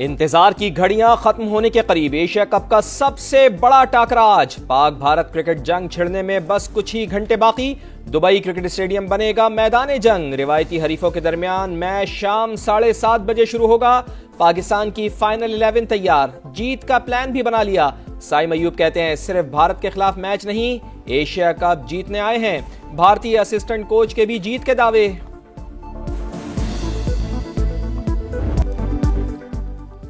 इंतजार की घड़ियां खत्म होने के करीब एशिया कप का सबसे बड़ा टाकरा आज। पाक भारत क्रिकेट जंग छिड़ने में बस कुछ ही घंटे बाकी। दुबई क्रिकेट स्टेडियम बनेगा मैदान जंग। रिवायती हरीफों के दरमियान मैच शाम 7:30 बजे शुरू होगा। पाकिस्तान की फाइनल 11 तैयार, जीत का प्लान भी बना लिया। साइम अयूब कहते हैं सिर्फ भारत के खिलाफ मैच नहीं, एशिया कप जीतने आए हैं। भारतीय असिस्टेंट कोच के भी जीत के दावे।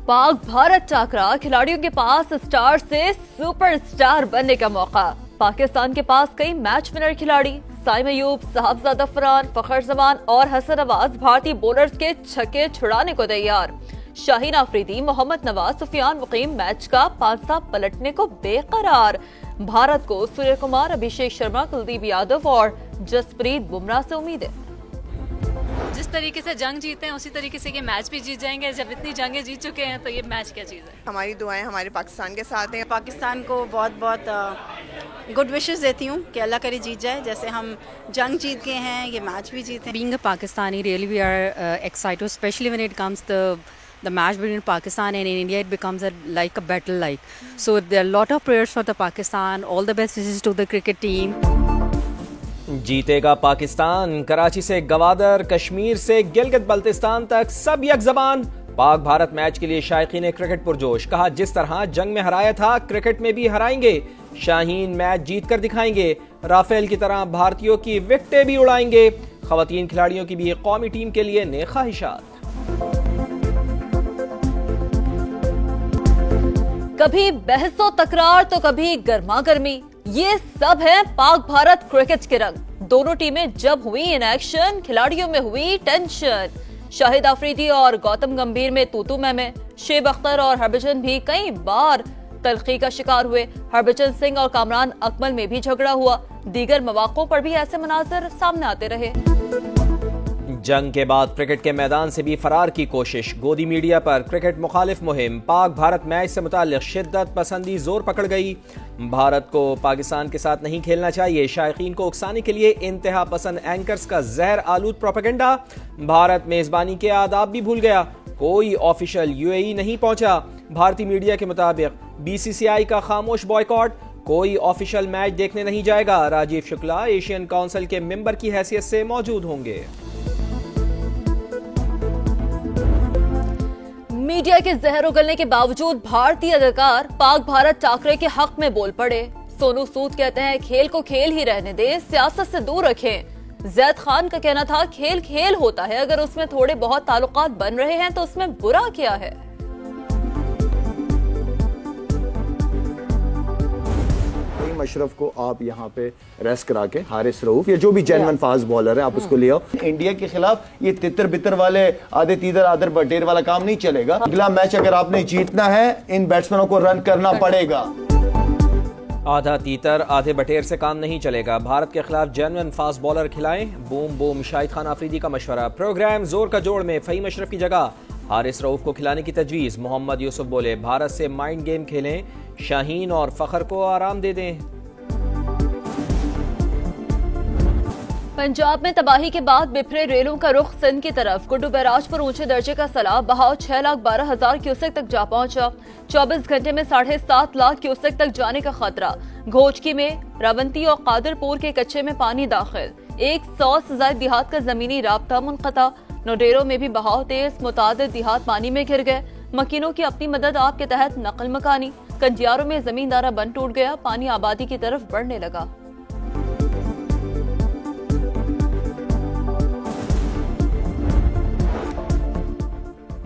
पाक भारत टाकरा, खिलाड़ियों के पास स्टार से सुपरस्टार बनने का मौका। पाकिस्तान के पास कई मैच विनर खिलाड़ी, साइम अयूब, साहबजादा फरहान, फखर जमान और हसन नवाज भारतीय बॉलर्स के छक्के छुड़ाने को तैयार। शाहीन आफरीदी, मोहम्मद नवाज, सुफियान वकीम मैच का पांसा पलटने को बेकरार। भारत को सूर्य कुमार, अभिषेक शर्मा, कुलदीप यादव और जसप्रीत बुमराह से उम्मीद है। जिस तरीके से जंग जीते हैं उसी तरीके से ये मैच भी जीत जाएंगे। जब इतनी जंगें जीत चुके हैं तो ये मैच क्या चीज़ है। हमारी दुआएं हमारे पाकिस्तान के साथ हैं। पाकिस्तान को बहुत बहुत गुड विशेस देती हूँ कि अल्लाह करे जीत जाए। जैसे हम जंग जीत गए हैं, ये मैच भी जीते। Being a Pakistani, really we are excited, especially when it comes the match between Pakistan and India. It becomes like a battle like. So there are a lot of prayers for the Pakistan. All the best wishes to the cricket team. जीतेगा पाकिस्तान। कराची से गवादर, कश्मीर से गिलगित बल्तिस्तान तक सब एक जबान। Pak Bharat match के लिए शायकीन cricket पुरजोश। कहा जिस तरह जंग में हराया था क्रिकेट में भी हराएंगे। शाहीन मैच जीत कर दिखाएंगे। राफेल की तरह भारतीयों की विकेटें भी उड़ाएंगे। खवातीन खिलाड़ियों की भी कौमी टीम के लिए नेक ख्वाहिशात। कभी बहसो तकरार तो कभी गर्मा गर्मी, ये सब है पाक भारत क्रिकेट के रंग। दोनों टीमें जब हुई इन एक्शन, खिलाड़ियों में हुई टेंशन। शाहिद आफरीदी और गौतम गंभीर में तूतू में शेब अख्तर और हरभजन भी कई बार तलखी का शिकार हुए। हरभजन सिंह और कामरान अकमल में भी झगड़ा हुआ। दीगर मौकों पर भी ऐसे मनाजर सामने आते रहे। जंग के बाद क्रिकेट के मैदान से भी फरार की कोशिश। गोदी मीडिया पर क्रिकेट मुखालिफ मुहिम। पाक भारत मैच से मुताल्लिक शिद्दत पसंदी जोर पकड़ गई। भारत को पाकिस्तान के साथ नहीं खेलना चाहिए। शायकीन को उकसाने के लिए इंतहा पसंद एंकर्स का जहर आलूद प्रोपेगेंडा। भारत मेजबानी के आदाब भी भूल गया। कोई ऑफिशियल यूएई नहीं पहुंचा। भारतीय मीडिया के मुताबिक बीसीसीआई का खामोश बॉयकॉट। कोई ऑफिशियल मैच देखने नहीं जाएगा। राजीव शुक्ला एशियन काउंसिल के मेंबर की हैसियत से मौजूद होंगे। मीडिया के जहर उगलने के बावजूद भारतीय अदाकार पाक भारत टाकरे के हक में बोल पड़े। सोनू सूद कहते हैं खेल को खेल ही रहने दे, सियासत से दूर रखें। जैद खान का कहना था खेल खेल होता है, अगर उसमें थोड़े बहुत ताल्लुकात बन रहे हैं तो उसमें बुरा क्या है। अशरफ को आप यहाँ पे रेस्ट करा के हारिस रऊफ या जो भी जेन्युइन फास्ट बॉलर है आप उसको ले आओ। इंडिया के खिलाफ ये तितर बितर वाले आधे तीतर आधर बटेर वाला काम नहीं चलेगा। अगला मैच अगर आपने जीतना है इन बैट्समैनों को रन करना पड़ेगा। आधा तीतर आधे बटेर से काम नहीं चलेगा। भारत के खिलाफ जेन्युइन फास्ट बॉलर खिलाएं। बूम बूम शाहिद खान आफरीदी का मशवरा। प्रोग्राम जोर का जोड़ में फहीम अशरफ की जगह हारिस रऊफ को खिलाने की तजवीज। मोहम्मद यूसुफ बोले भारत से माइंड गेम खेलें, शाहीन और फखर को आराम दे दें। पंजाब में तबाही के बाद बिफरे रेलों का रुख सिंध की तरफ। कुड्डू बैराज पर ऊंचे दर्जे का सैलाब, बहाव 6,12,000 क्यूसेक तक जा पहुंचा। 24 घंटे में 7.5 लाख क्यूसेक तक जाने का खतरा। घोचकी में रावंती और कादरपुर के कच्चे में पानी दाखिल। 100 से ज्यादा देहात का जमीनी राब्ता मुनक़ता। नोडेरों में भी बहाव तेज, मुतादिद देहात पानी में घिर गए। मकीनों की अपनी मदद आप के तहत नकल मकानी। कंजियारों में जमींदारा बन टूट गया, पानी आबादी की तरफ बढ़ने लगा।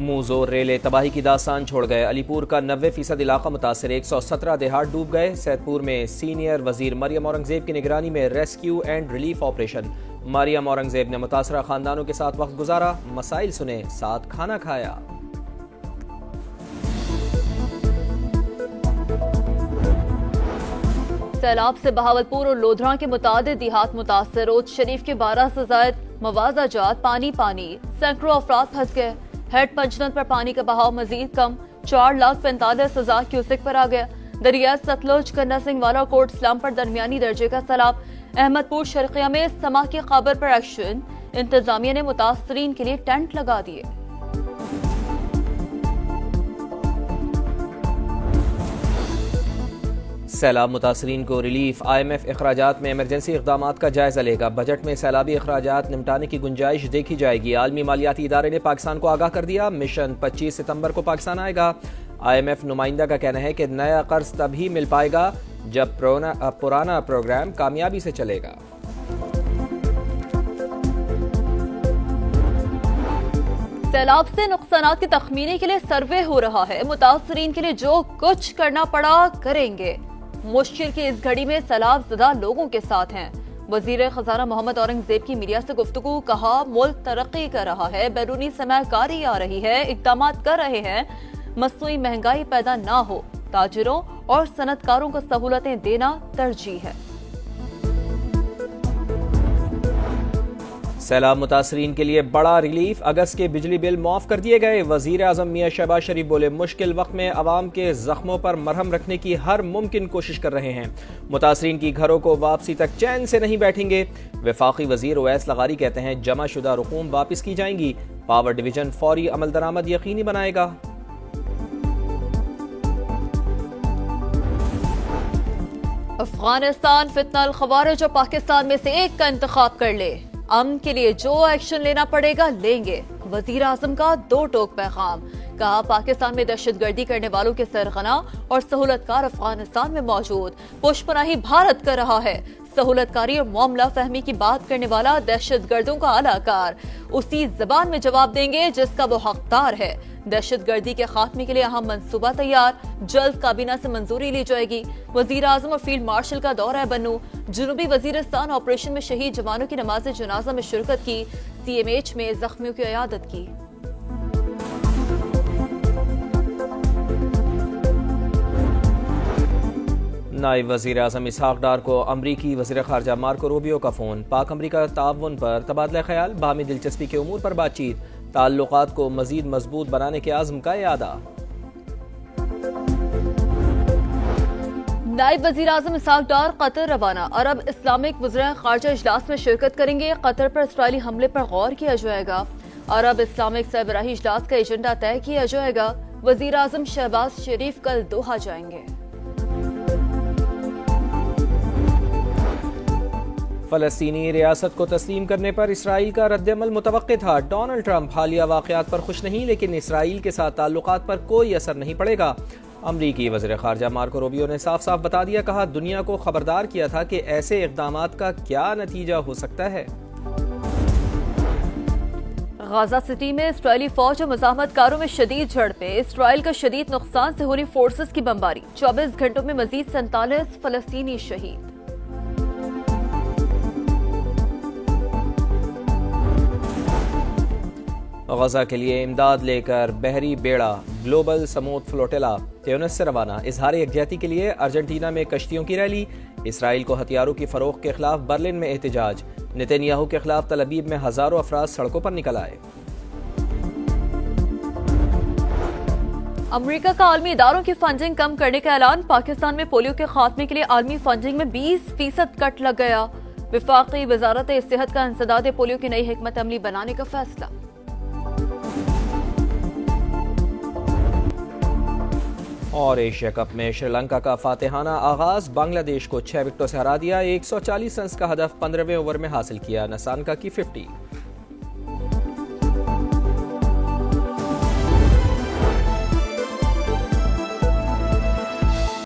मुंहजोर रेले तबाही की दास्तान छोड़ गए। अलीपुर का 90% इलाका मुतासर, 117 देहात डूब गए। सैदपुर में सीनियर वजीर मरियम औरंगजेब की निगरानी में rescue and relief operation. Maryam Aurangzeb ने मुतासरा खानदानों के साथ वक्त गुजारा, मसाइल सुने, साथ खाना खाया। सैलाब से बहावलपुर और लोधरा के मुतादिद देहात मुतासर। रोज शरीफ के 12 से ज्यादा मवाजा जात पानी पानी, सैकड़ों अफराद फंस गए। हेड पंचनद पर पानी का बहाव मजीद कम, 4,45,000 क्यूसेक पर आ गया। दरिया सतलुज, कन्ना सिंह वाला कोट इस्लाम पर दरमियानी दर्जे का सैलाब। अहमदपुर शर्किया में समा की खबर पर एक्शन। इंतजामिया ने मुतासरीन के लिए टेंट लगा दिए। सैलाब मुतासरीन को रिलीफ। IMF अखराजात में इमरजेंसी इक़दाम का जायजा लेगा। बजट में सैलाबी अखराजात निपटाने की गुंजाइश देखी जाएगी। आलमी मालियाती इदारे ने पाकिस्तान को आगाह कर दिया, मिशन 25 सितंबर को पाकिस्तान आएगा। IMF नुमाइंदा का कहना है कि नया कर्ज तभी मिल पाएगा जब पुराना प्रोग्राम कामयाबी से चलेगा। सैलाब से नुकसानात के तखमीने के लिए सर्वे हो रहा है। मुतासरीन के लिए जो कुछ करना पड़ा करेंगे। मुश्किल की इस घड़ी में सैलाब ज़दा लोगों के साथ हैं। वजीर खजाना मोहम्मद औरंगजेब की मीडिया से गुफ्तगू, कहा मुल्क तरक्की कर रहा है, बैरूनी सरमायाकारी आ रही है, इक़दाम कर रहे हैं, मसनूई महंगाई पैदा ना हो, ताजिरों और सनतकारों को सहूलतें देना तरजीह है। सैलाब मुतासरीन के लिए बड़ा रिलीफ। अगस्त के बिजली बिल माफ कर दिए गए। वजीर आजम मियां शहबाज शरीफ बोले, मुश्किल वक्त में अवाम के जख्मों पर मरहम रखने की हर मुमकिन कोशिश कर रहे हैं। मुतासरीन की घरों को वापसी तक चैन से नहीं बैठेंगे। वफाकी वजीर ओवैस लगारी कहते हैं, जमा शुदा रकूम वापस की जाएंगी। पावर डिवीजन फौरी अमल दरामद यकीनी बनाएगा। अफगानिस्तान फितना खवारिज और पाकिस्तान में से एक का इंतखाब कर ले। अमन के लिए जो एक्शन लेना पड़ेगा लेंगे। वजीर आजम का दो टोक पैगाम, कहा पाकिस्तान में दहशतगर्दी करने वालों के सरगना और सहूलतकार अफगानिस्तान में मौजूद। पुष्पनाही भारत कर रहा है। सहूलतकारी और मामला फहमी की बात करने वाला दहशतगर्दों का अलाकार उसी जबान में जवाब देंगे जिसका वो हकदार है। दहशतगर्दी के खात्मे के लिए अहम मंसूबा तैयार, जल्द काबीना से मंजूरी ली जाएगी। वजीर आजम और फील्ड मार्शल का दौरा है बन्नू। जनूबी वजीरिस्तान ऑपरेशन में शहीद जवानों की नमाज जनाजा में शिरकत की। CMH में जख्मियों की इयादत की। नायब वजीर आजम इसहाक डार को अमरीकी वजीर खारजा मार्को रूबियो का फोन। पाक अमरीका ताउन पर तबादला ख्याल, बाहमी दिलचस्पी के उमूर पर बातचीत, ताल्लुकात को मजीद मजबूत बनाने के आज़म का इरादा। नायब वजीर आजम इसहाक डार कतर रवाना। अरब इस्लामिक वज़ीर खारजा इजलास में शिरकत करेंगे। कतर पर इसराइली हमले पर गौर किया जाएगा। अरब इस्लामिक सरबराही इजलास का एजेंडा तय किया जाएगा। वजीर आजम शहबाज शरीफ कल दोहा जाएंगे। फलस्तीनी रियासत को तस्लीम करने पर इसराइल का रद्दअमल मुतवक्के था। डोनाल्ड ट्रंप हालिया वाक़यात पर खुश नहीं, लेकिन इसराइल के साथ ताल्लुकात पर कोई असर नहीं पड़ेगा। अमरीकी वज़ीर ख़ारजा मार्को रूबियो ने साफ साफ बता दिया, कहा दुनिया को खबरदार किया था कि ऐसे इक़दामात का क्या नतीजा हो सकता है। गाजा सिटी में इसराइली फौज और मुज़ाहमतकारों में शदीद झड़पें। इसराइल का शदीद नुकसान से हो रही फोर्सेस की बमबारी। 24 घंटों में मजीद 47 फलस्तीनी शहीद। गजा के लिए इमदाद लेकर बहरी बेड़ा ग्लोबल समूद फ्लोटिला ट्यूनिस से रवाना। इजहार यकजहती के लिए अर्जेंटीना में कश्तियों की रैली। इसराइल को हथियारों की फरोख्त के खिलाफ बर्लिन में एहतजाज। नेतन्याहू के खिलाफ तल अवीव में हजारों अफराद सड़कों पर निकल आए। अमेरिका का आलमी इदारों की फंडिंग कम करने का ऐलान। पाकिस्तान में पोलियो के खात्मे के लिए आलमी फंडिंग में 20% कट लग गया। वफाकी वजारत सेहत का इंसदाद पोलियो की नई हिकमत अमली बनाने का फैसला। और एशिया कप में श्रीलंका का फातिहाना आगाज। बांग्लादेश को 6 विकेटों से हरा दिया। 140 रन का हदफ 15वें ओवर में हासिल किया। नसानका की 50।